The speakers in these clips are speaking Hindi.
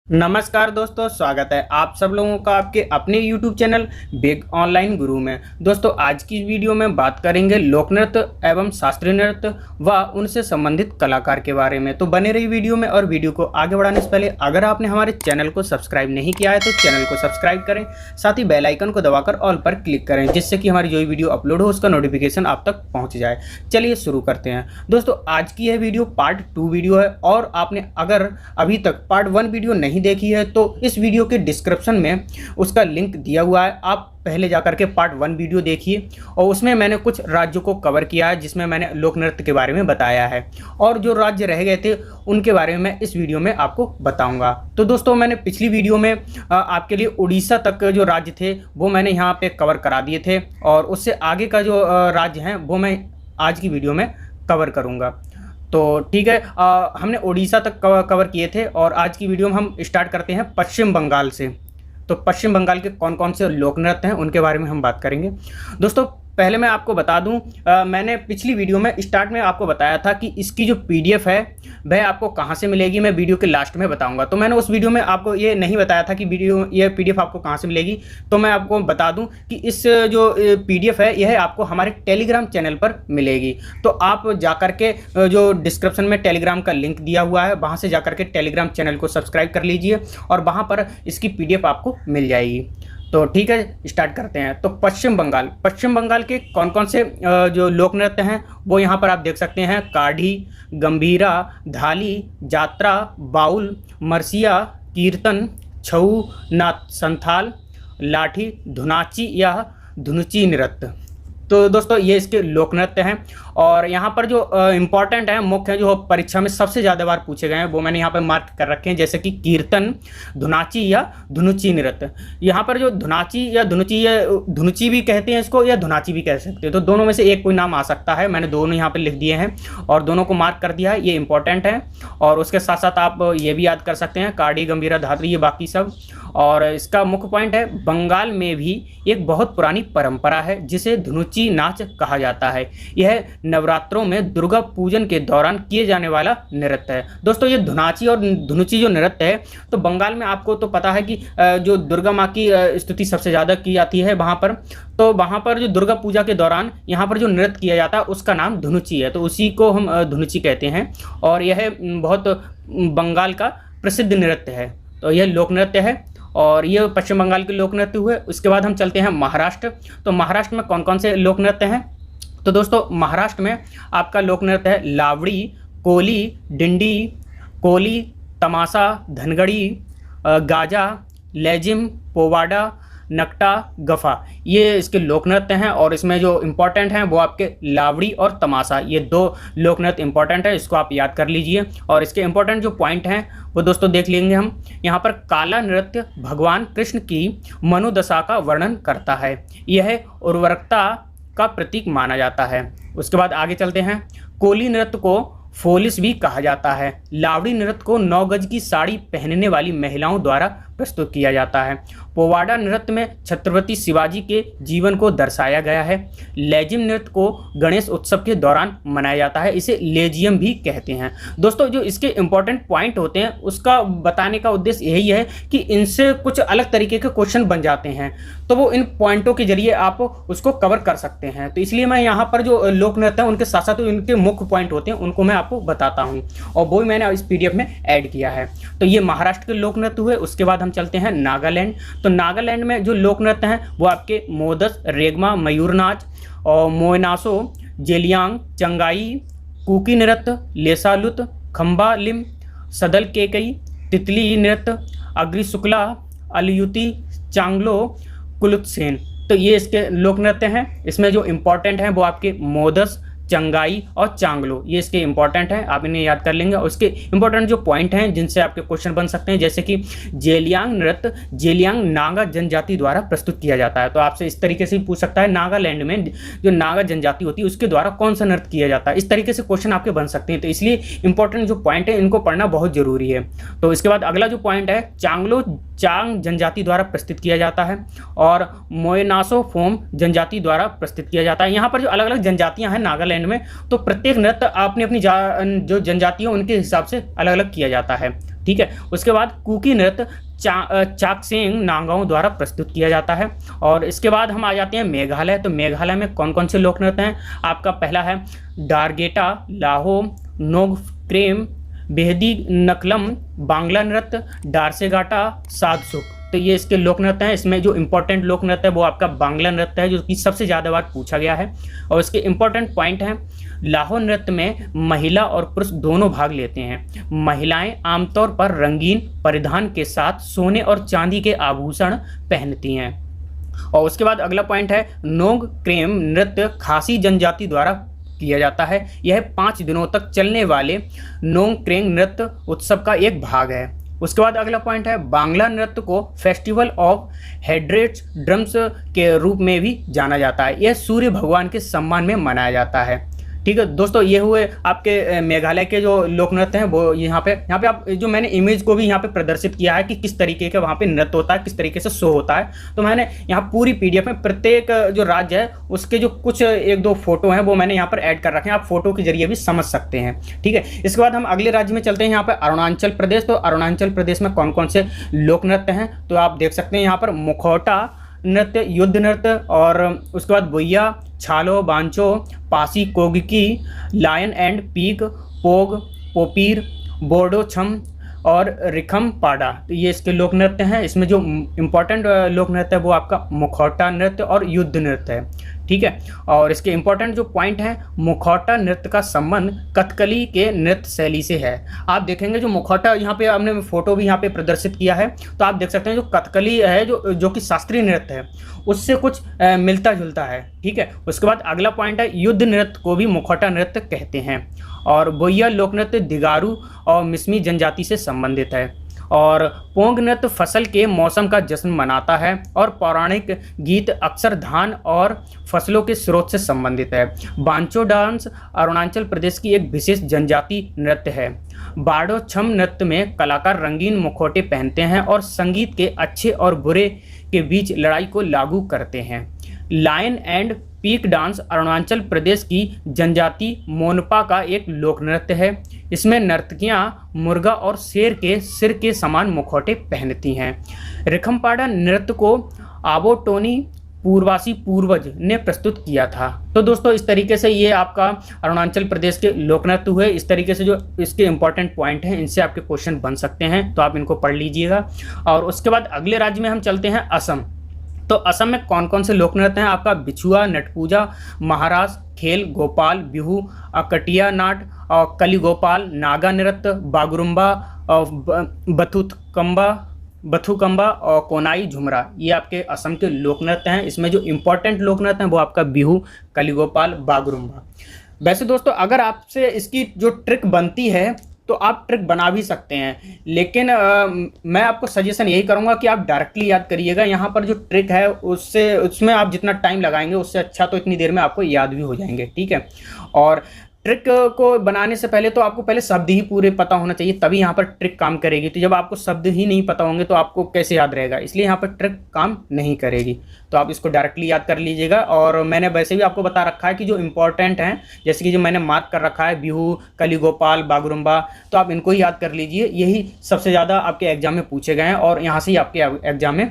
नमस्कार दोस्तों, स्वागत है आप सब लोगों का आपके अपने YouTube चैनल बिग ऑनलाइन गुरु में। दोस्तों आज की वीडियो में बात करेंगे लोक नृत्य एवं शास्त्रीय नृत्य व उनसे संबंधित कलाकार के बारे में। तो बने रही वीडियो में। और वीडियो को आगे बढ़ाने से पहले अगर आपने हमारे चैनल को सब्सक्राइब नहीं किया है तो चैनल को सब्सक्राइब करें, साथ ही बेल आइकन को दबाकर ऑल पर क्लिक करें, जिससे कि हमारी जो भी वीडियो अपलोड हो उसका नोटिफिकेशन आप तक पहुँच जाए। चलिए शुरू करते हैं। दोस्तों आज की यह वीडियो पार्ट 2 वीडियो है, और आपने अगर अभी तक पार्ट 1 वीडियो नहीं देखी है तो इस वीडियो के डिस्क्रिप्शन में उसका लिंक दिया हुआ है। आप पहले जाकर के पार्ट 1 वीडियो देखिए, और उसमें मैंने कुछ राज्यों को कवर किया है जिसमें मैंने लोक नृत्य के बारे में बताया है, और जो राज्य रह गए थे उनके बारे में मैं इस वीडियो में आपको बताऊंगा। तो दोस्तों मैंने पिछली वीडियो में आपके लिए उड़ीसा तक जो राज्य थे वो मैंने यहाँ पे कवर करा दिए थे, और उससे आगे का जो राज्य हैं वो मैं आज की वीडियो में कवर करूँगा। तो ठीक है, हमने उड़ीसा तक कवर किए थे, और आज की वीडियो में हम स्टार्ट करते हैं पश्चिम बंगाल से। तो पश्चिम बंगाल के कौन कौन से लोक नृत्य हैं उनके बारे में हम बात करेंगे। दोस्तों पहले मैं आपको बता दूं, मैंने पिछली वीडियो में स्टार्ट में आपको बताया था कि इसकी जो पीडीएफ है वह आपको कहां से मिलेगी, मैं वीडियो के लास्ट में बताऊंगा। तो मैंने उस वीडियो में आपको ये नहीं बताया था कि ये पीडीएफ आपको कहां से मिलेगी। तो मैं आपको बता दूं कि इस जो पीडीएफ है यह आपको हमारे टेलीग्राम चैनल पर मिलेगी। तो आप जाकर के जो डिस्क्रिप्शन में टेलीग्राम का लिंक दिया हुआ है वहाँ से जाकर के टेलीग्राम चैनल को सब्सक्राइब कर लीजिए, और वहाँ पर इसकी पीडीएफ आपको मिल जाएगी। तो ठीक है, स्टार्ट करते हैं। तो पश्चिम बंगाल के कौन कौन से जो लोक नृत्य हैं वो यहाँ पर आप देख सकते हैं। काढ़ी, गंभीरा, धाली, जात्रा, बाउल, मरसिया, कीर्तन, छऊ, संथाल, लाठी, धुनाची या धुनुची नृत्य। तो दोस्तों ये इसके लोक नृत्य हैं, और यहाँ पर जो इम्पॉर्टेंट है, मुख्य जो परीक्षा में सबसे ज़्यादा बार पूछे गए हैं वो मैंने यहाँ पर मार्क कर रखे हैं, जैसे कि कीर्तन, धुनाची या धुनुची नृत्य। यहाँ पर जो धुनाची या धुनुची भी कहते हैं इसको, या धुनाची भी कह सकते हैं। तो दोनों में से एक कोई नाम आ सकता है। मैंने दोनों यहाँ पर लिख दिए हैं और दोनों को मार्क कर दिया है, ये इंपॉर्टेंट है। और उसके साथ साथ आप ये भी याद कर सकते हैं काढ़ी, गंभीरा, धात्री, ये बाकी सब। और इसका मुख्य पॉइंट है, बंगाल में भी एक बहुत पुरानी परंपरा है जिसे धुनुची नाच कहा जाता है। यह नवरात्रों में दुर्गा पूजन के दौरान किए जाने वाला नृत्य है। दोस्तों ये धुनाची और धुनुची जो नृत्य है, तो बंगाल में आपको तो पता है कि जो दुर्गा माँ की स्तुति सबसे ज़्यादा की जाती है वहाँ पर। तो वहाँ पर जो दुर्गा पूजा के दौरान यहाँ पर जो नृत्य किया जाता है उसका नाम धुनुची है, तो उसी को हम धुनुची कहते हैं। और यह बहुत बंगाल का प्रसिद्ध नृत्य है। तो यह लोक नृत्य है, और ये पश्चिम बंगाल के लोक नृत्य हुए। उसके बाद हम चलते हैं महाराष्ट्र। तो महाराष्ट्र में कौन कौन से लोक नृत्य हैं। तो दोस्तों महाराष्ट्र में आपका लोक नृत्य है लावड़ी, कोली, डिंडी, कोली, तमाशा, धनगड़ी, गाजा, लेजिम, पोवाड़ा, नकटा, गफा, ये इसके लोक नृत्य हैं। और इसमें जो इम्पोर्टेंट हैं वो आपके लावड़ी और तमाशा, ये 2 लोक नृत्य इंपॉर्टेंट है, इसको आप याद कर लीजिए। और इसके इंपॉर्टेंट जो पॉइंट हैं वो दोस्तों देख लेंगे हम। यहाँ पर काला नृत्य भगवान कृष्ण की मनोदशा का वर्णन करता है, यह उर्वरकता का प्रतीक माना जाता है। उसके बाद आगे चलते हैं। कोली नृत्य को फोलिस भी कहा जाता है। लावड़ी नृत्य को 9 गज की साड़ी पहनने वाली महिलाओं द्वारा प्रस्तुत किया जाता है। पोवाड़ा नृत्य में छत्रपति शिवाजी के जीवन को दर्शाया गया है। लेजिम नृत्य को गणेश उत्सव के दौरान मनाया जाता है, इसे लेजियम भी कहते हैं। दोस्तों जो इसके इंपॉर्टेंट पॉइंट होते हैं उसका बताने का उद्देश्य यही है कि इनसे कुछ अलग तरीके के क्वेश्चन बन जाते हैं, तो वो इन पॉइंटों के जरिए आप उसको कवर कर सकते हैं। तो इसलिए मैं यहाँ पर जो लोक नृत्य है उनके साथ साथ इनके मुख्य पॉइंट होते हैं उनको मैं आपको बताता हूँ, और वो भी मैंने इस पीडीएफ में ऐड किया है। तो ये महाराष्ट्र के लोक नृत्य हुए। उसके बाद हम चलते हैं नागालैंड। तो नागालैंड में जो लोक नृत्य हैं वो आपके मोदस, रेगमा, मयूर नाच, और मोयनासो, जेलियांग, चंगाई, कुकी नृत्य, लेसालुत, खम्बा लिम, सदल केकई, तितली नृत्य, अग्रि शुक्ला, अलयुति, चांगलो, कुलुत्सेन। तो ये इसके लोक नृत्य हैं। इसमें जो इम्पोर्टेंट हैं वो आपके मोदस, चंगाई और चांगलो, ये इसके इंपॉर्टेंट हैं, आप इन्हें याद कर लेंगे। और इसके इंपॉर्टेंट जो पॉइंट हैं जिनसे आपके क्वेश्चन बन सकते हैं, जैसे कि जेलियांग नृत्य जेलियांग नागा जनजाति द्वारा प्रस्तुत किया जाता है। तो आपसे इस तरीके से भी पूछ सकता है, नागालैंड में जो नागा जनजाति होती है उसके द्वारा कौन सा नृत्य किया जाता है। इस तरीके से क्वेश्चन आपके बन सकते हैं। तो इसलिए इंपॉर्टेंट जो पॉइंट है इनको पढ़ना बहुत जरूरी है। तो इसके बाद अगला जो पॉइंट है, चांगलो चांग जनजाति द्वारा प्रस्तुत किया जाता है, और मोयनासो फोम जनजाति द्वारा प्रस्तुत किया जाता है। यहाँ पर जो अलग अलग जनजातियाँ हैं नागालैंड में, तो प्रत्येक नृत्य अपनी अपनी जो जनजातियों उनके हिसाब से अलग अलग किया जाता है। ठीक है। उसके बाद कुकी नृत्य चाकसेंग नागाओं द्वारा प्रस्तुत किया जाता है। और इसके बाद हम आ जाते हैं मेघालय। तो मेघालय में कौन कौन से लोक नृत्य हैं? आपका पहला है डारगेटा, लाहो, नोगक्रेम, बेहदी नकलम, बांग्ला नृत्य, डारसेगाटा, सादसुक। तो ये इसके लोक नृत्य हैं। इसमें जो इंपॉर्टेंट लोक नृत्य है वो आपका बांग्ला नृत्य है, जो कि सबसे ज़्यादा बार पूछा गया है। और इसके इंपॉर्टेंट पॉइंट हैं, लाहो नृत्य में महिला और पुरुष दोनों भाग लेते हैं। महिलाएं आमतौर पर रंगीन परिधान के साथ सोने और चांदी के आभूषण पहनती हैं। और उसके बाद अगला पॉइंट है, नोगक्रेम नृत्य खासी जनजाति द्वारा किया जाता है। यह 5 दिनों तक चलने वाले नोगक्रेम नृत्य उत्सव का एक भाग है। उसके बाद अगला पॉइंट है, बांग्ला नृत्य को फेस्टिवल ऑफ हेड्रेट्स ड्रम्स के रूप में भी जाना जाता है। यह सूर्य भगवान के सम्मान में मनाया जाता है। ठीक है दोस्तों, ये हुए आपके मेघालय के जो लोक नृत्य हैं। वो यहाँ पे आप जो मैंने इमेज को भी यहाँ पे प्रदर्शित किया है कि किस तरीके का वहाँ पे नृत्य होता है, किस तरीके से शो होता है। तो मैंने यहाँ पूरी पीडीएफ में प्रत्येक जो राज्य है उसके जो कुछ 1-2 फोटो हैं वो मैंने यहाँ पर ऐड कर रखे हैं। आप फोटो के जरिए भी समझ सकते हैं। ठीक है, इसके बाद हम अगले राज्य में चलते हैं, यहाँ पर अरुणाचल प्रदेश। तो अरुणाचल प्रदेश में कौन कौन से लोक नृत्य हैं तो आप देख सकते हैं यहाँ पर मुखौटा नृत्य, युद्ध नृत्य, और उसके बाद बुइया, छालो, बांचो, Pasi कोगकी, lion and peak, पोग, Popir, बोर्डो छम और रिखम पाडा। तो ये इसके लोक नृत्य हैं। इसमें जो इम्पोर्टेंट लोक नृत्य है वो आपका मुखौटा नृत्य और युद्ध नृत्य है। ठीक है, और इसके इम्पोर्टेंट जो पॉइंट है, मुखौटा नृत्य का संबंध कथकली के नृत्य शैली से है। आप देखेंगे जो मुखौटा, यहाँ पे हमने फोटो भी यहाँ पे प्रदर्शित किया है, तो आप देख सकते हैं जो कथकली है जो कि शास्त्रीय नृत्य है उससे कुछ मिलता जुलता है। ठीक है, उसके बाद अगला पॉइंट है, युद्ध नृत्य को भी मुखौटा नृत्य कहते हैं। और बोइया लोक नृत्य दिगारू और मिसमी जनजाति से संबंधित है। और पोंग नृत्य फसल के मौसम का जश्न मनाता है। और पौराणिक गीत अक्सर धान और फसलों के स्रोत से संबंधित है। बांचो डांस अरुणाचल प्रदेश की एक विशेष जनजाति नृत्य है। बार्डो छम नृत्य में कलाकार रंगीन मुखौटे पहनते हैं और संगीत के अच्छे और बुरे के बीच लड़ाई को लागू करते हैं। Lion and peak dance Arunachal Pradesh की जनजाति मोनपा का एक लोक नृत्य है। इसमें नर्तकियां मुर्गा और शेर के सिर के समान मुखौटे पहनती हैं। रिखमपाड़ा नृत्य को आबोटोनी पूर्वासी पूर्वज ने प्रस्तुत किया था। तो दोस्तों इस तरीके से ये आपका अरुणाचल प्रदेश के लोक नृत्य हुए। इस तरीके से जो इसके इंपॉर्टेंट पॉइंट हैं इनसे आपके क्वेश्चन बन सकते हैं, तो आप इनको पढ़ लीजिएगा। और उसके बाद अगले राज्य में हम चलते हैं असम। तो असम में कौन कौन से लोक नृत्य हैं? आपका बिछुआ, नटपूजा, महारास, खेल, गोपाल, बिहू, कटिया नाट, और कली गोपाल, नागा नृत्य, बागुरुम्बा, बथुकम्बा और कोनाई झुमरा। ये आपके असम के लोक नृत्य हैं। इसमें जो इंपॉर्टेंट लोक नृत्य हैं वो आपका बिहू, कली गोपाल, बागुरुम्बा। वैसे दोस्तों अगर आपसे इसकी जो ट्रिक बनती है तो आप ट्रिक बना भी सकते हैं, लेकिन मैं आपको सजेशन यही करूंगा कि आप डायरेक्टली याद करिएगा। यहाँ पर जो ट्रिक है उसमें आप जितना टाइम लगाएंगे उससे अच्छा तो इतनी देर में आपको याद भी हो जाएंगे। ठीक है, और ट्रिक को बनाने से पहले तो आपको पहले शब्द ही पूरे पता होना चाहिए, तभी यहाँ पर ट्रिक काम करेगी। तो जब आपको शब्द ही नहीं पता होंगे तो आपको कैसे याद रहेगा, इसलिए यहाँ पर ट्रिक काम नहीं करेगी। तो आप इसको डायरेक्टली याद कर लीजिएगा। और मैंने वैसे भी आपको बता रखा है कि जो इंपॉर्टेंट हैं, जैसे कि जो मैंने मार्क कर रखा है बिहू, कली गोपाल, बागुरुम्बा, तो आप इनको ही याद कर लीजिए। यही सबसे ज़्यादा आपके एग्जाम में पूछे गए हैं और यहाँ से ही आपके एग्जाम में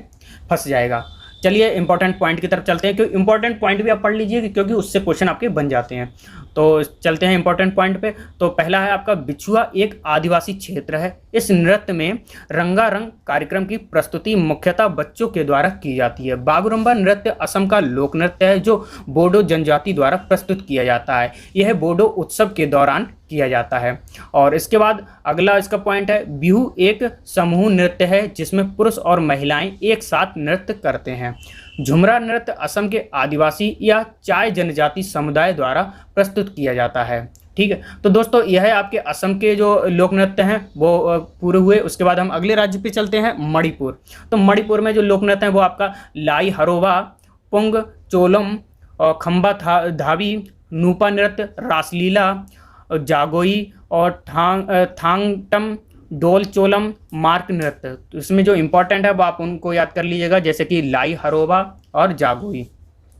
फंस जाएगा। चलिए इंपॉर्टेंट पॉइंट की तरफ चलते हैं, क्योंकि इंपॉर्टेंट पॉइंट भी आप पढ़ लीजिए क्योंकि उससे क्वेश्चन आपके बन जाते हैं। तो चलते हैं इंपॉर्टेंट पॉइंट पे। तो पहला है आपका बिछुआ एक आदिवासी क्षेत्र है। इस नृत्य में रंगारंग कार्यक्रम की प्रस्तुति मुख्यतः बच्चों के द्वारा की जाती है। बागुरुम्बा नृत्य असम का लोक नृत्य है जो बोडो जनजाति द्वारा प्रस्तुत किया जाता है। यह बोडो उत्सव के दौरान किया जाता है। और इसके बाद अगला इसका पॉइंट है, बिहू एक समूह नृत्य है जिसमें पुरुष और महिलाएं एक साथ नृत्य करते हैं। झुमरा नृत्य असम के आदिवासी या चाय जनजाति समुदाय द्वारा प्रस्तुत किया जाता है। ठीक है, तो दोस्तों यह है आपके असम के जो लोक नृत्य हैं वो पूरे हुए। उसके बाद हम अगले राज्य पे चलते हैं, मणिपुर। तो मणिपुर में जो लोक नृत्य हैं वो आपका लाई हरोवा, पुंग चोलम, खम्बा धावी, नूपा नृत्य, रासलीला, जागोई और थांगटम, डोल चोलम, मार्क नृत्य। तो इसमें जो इंपॉर्टेंट है वो आप उनको याद कर लीजिएगा, जैसे कि लाई हरोबा और जागोई।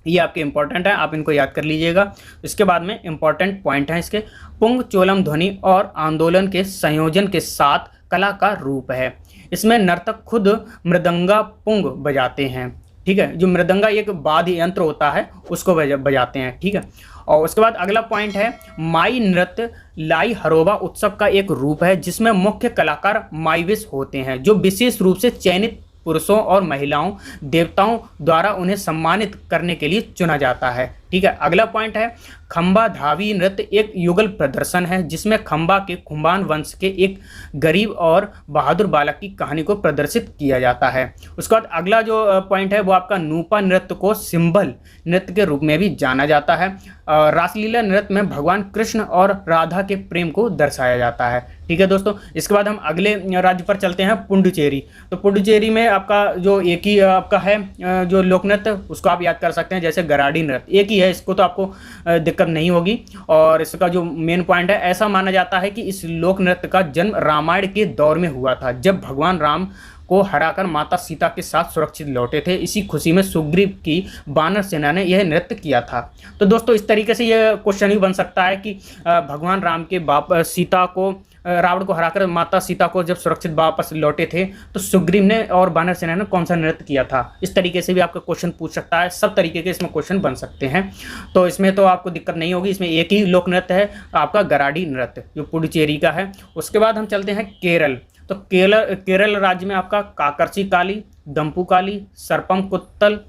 ये आपके इंपॉर्टेंट है, आप इनको याद कर लीजिएगा। इसके बाद में इंपॉर्टेंट पॉइंट है इसके, पुंग चोलम ध्वनि और आंदोलन के संयोजन के साथ कला का रूप है। इसमें नर्तक खुद मृदंगा पुंग बजाते हैं, ठीक है। जो मृदंगा एक वाद्य यंत्र होता है उसको बजाते हैं, ठीक है। और उसके बाद अगला पॉइंट है माई नृत्य लाई हरोबा उत्सव का एक रूप है जिसमें मुख्य कलाकार माईविस होते हैं, जो विशेष रूप से चयनित पुरुषों और महिलाओं देवताओं द्वारा उन्हें सम्मानित करने के लिए चुना जाता है, ठीक है। अगला पॉइंट है खंबा धावी नृत्य एक युगल प्रदर्शन है जिसमें खंबा के खुंबान वंश के एक गरीब और बहादुर बालक की कहानी को प्रदर्शित किया जाता है। उसके बाद अगला जो पॉइंट है वो आपका नूपा नृत्य को सिंबल नृत्य के रूप में भी जाना जाता है। रासलीला नृत्य में भगवान कृष्ण और राधा के प्रेम को दर्शाया जाता है, ठीक है दोस्तों। इसके बाद हम अगले राज्य पर चलते हैं, पुडुचेरी। तो पुडुचेरी में आपका जो एक ही आपका है जो लोक नृत्य, उसको आप याद कर सकते हैं जैसे गराडी नृत्य, एक ही है, इसको तो आपको दिक्कत नहीं होगी। और इसका जो मेन पॉइंट है, ऐसा माना जाता है कि इस लोक नृत्य का जन्म रामायण के दौर में हुआ था जब भगवान राम को हराकर माता सीता के साथ सुरक्षित लौटे थे। इसी खुशी में सुग्रीव की वानर सेना ने यह नृत्य किया था। तो दोस्तों इस तरीके से यह क्वेश्चन भी बन सकता है कि भगवान राम के बाप सीता को रावण को हराकर माता सीता को जब सुरक्षित वापस लौटे थे तो सुग्रीव ने और वानर सेना ने कौन सा नृत्य किया था। इस तरीके से भी आपका क्वेश्चन पूछ सकता है, सब तरीके के इसमें क्वेश्चन बन सकते हैं। तो इसमें तो आपको दिक्कत नहीं होगी, इसमें एक ही लोक नृत्य है आपका गराडी नृत्य जो पुडुचेरी का है। उसके बाद हम चलते हैं केरल। तो केरल राज्य में आपका काकरची काली, दंपू काली, सरपम कुत्तल,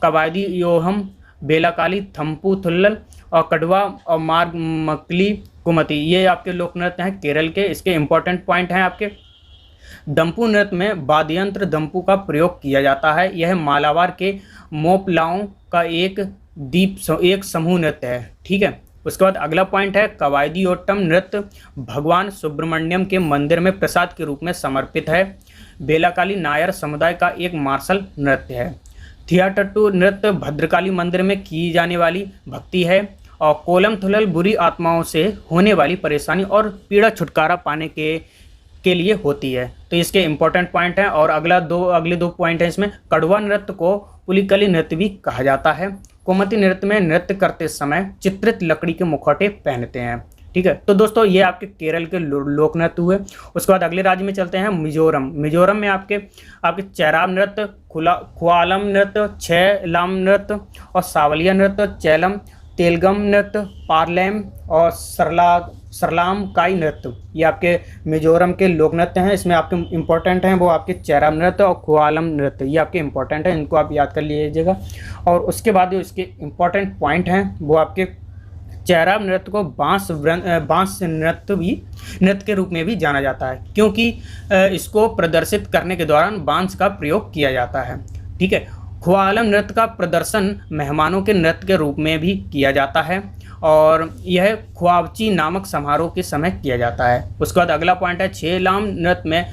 कवायदी योहम, बेलाकाली, थम्पू थुल्लल और कड़वा और मार्ग मकली कुमती, ये आपके लोक नृत्य हैं केरल के। इसके इंपॉर्टेंट पॉइंट हैं आपके, दंपू नृत्य में वाद्ययंत्र दंपू का प्रयोग किया जाता है। यह मालाबार के मोपलाओं का एक समूह नृत्य है, ठीक है। उसके बाद अगला पॉइंट है कवायदी ओट्टम नृत्य भगवान सुब्रमण्यम के मंदिर में प्रसाद के रूप में समर्पित है। बेलाकाली नायर समुदाय का एक मार्शल नृत्य है। थियाटट्टू नृत्य भद्रकाली मंदिर में की जाने वाली भक्ति है। और कोलम थुलल बुरी आत्माओं से होने वाली परेशानी और पीड़ा छुटकारा पाने के लिए होती है। तो इसके इंपॉर्टेंट पॉइंट हैं। और अगले दो पॉइंट हैं इसमें, कड़वा नृत्य को पुलिकली नृत्य भी कहा जाता है। कुमती नृत्य में नृत्य करते समय चित्रित लकड़ी के मुखौटे पहनते हैं, ठीक है। तो दोस्तों ये आपके केरल के लोक नृत्य हुए। उसके बाद अगले राज्य में चलते हैं मिजोरम। मिजोरम में आपके चैराम नृत्य, खुआलम नृत्य, छैलाम नृत्य और सावलिया नृत्य, चैलम, तेलगम नृत्य, पारलैम और सरलाम काई नृत्य, ये आपके मिजोरम के लोक नृत्य हैं। इसमें आपके इंपॉर्टेंट हैं वो आपके चैराम नृत्य और खुआलम नृत्य, ये आपके इंपॉर्टेंट हैं, इनको आप याद कर लीजिएगा। और उसके बाद जो इसके इंपॉर्टेंट पॉइंट हैं वो आपके चैराम नृत्य को बांस नृत्य के रूप में भी जाना जाता है, क्योंकि इसको प्रदर्शित करने के दौरान बांस का प्रयोग किया जाता है, ठीक है। खुआलम नृत्य का प्रदर्शन मेहमानों के नृत्य के रूप में भी किया जाता है और यह ख्वाबची नामक समारोह के समय किया जाता है। उसके बाद अगला पॉइंट है छेलाम नृत्य में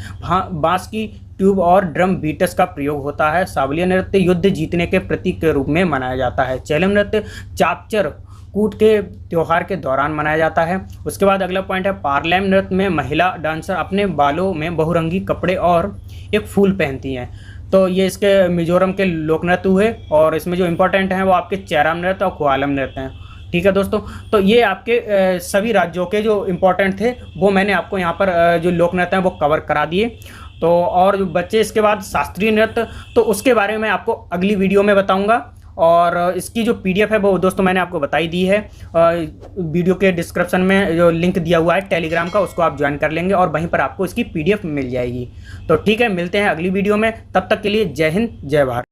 बांस की ट्यूब और ड्रम बीटस का प्रयोग होता है। सावलिया नृत्य युद्ध जीतने के प्रतीक के रूप में मनाया जाता है। चैलम नृत्य चापचर कूट के त्यौहार के दौरान मनाया जाता है। उसके बाद अगला पॉइंट है पारलैम नृत्य में महिला डांसर अपने बालों में बहुरंगी कपड़े और एक फूल पहनती हैं। तो ये इसके मिजोरम के लोक नृत्य हुए और इसमें जो इम्पोर्टेंट हैं वो आपके चैराम नृत्य और खुआलम नृत्य हैं, ठीक है दोस्तों। तो ये आपके सभी राज्यों के जो इम्पोर्टेंट थे वो मैंने आपको यहाँ पर जो लोक नृत्य हैं वो कवर करा दिए। तो और जो बच्चे इसके बाद शास्त्रीय नृत्य, तो उसके बारे में आपको अगली वीडियो में बताऊँगा। और इसकी जो पीडीएफ है वो दोस्तों मैंने आपको बताई दी है। वीडियो के डिस्क्रिप्शन में जो लिंक दिया हुआ है टेलीग्राम का, उसको आप ज्वाइन कर लेंगे और वहीं पर आपको इसकी पीडीएफ मिल जाएगी। तो ठीक है, मिलते हैं अगली वीडियो में, तब तक के लिए जय हिंद जय भारत।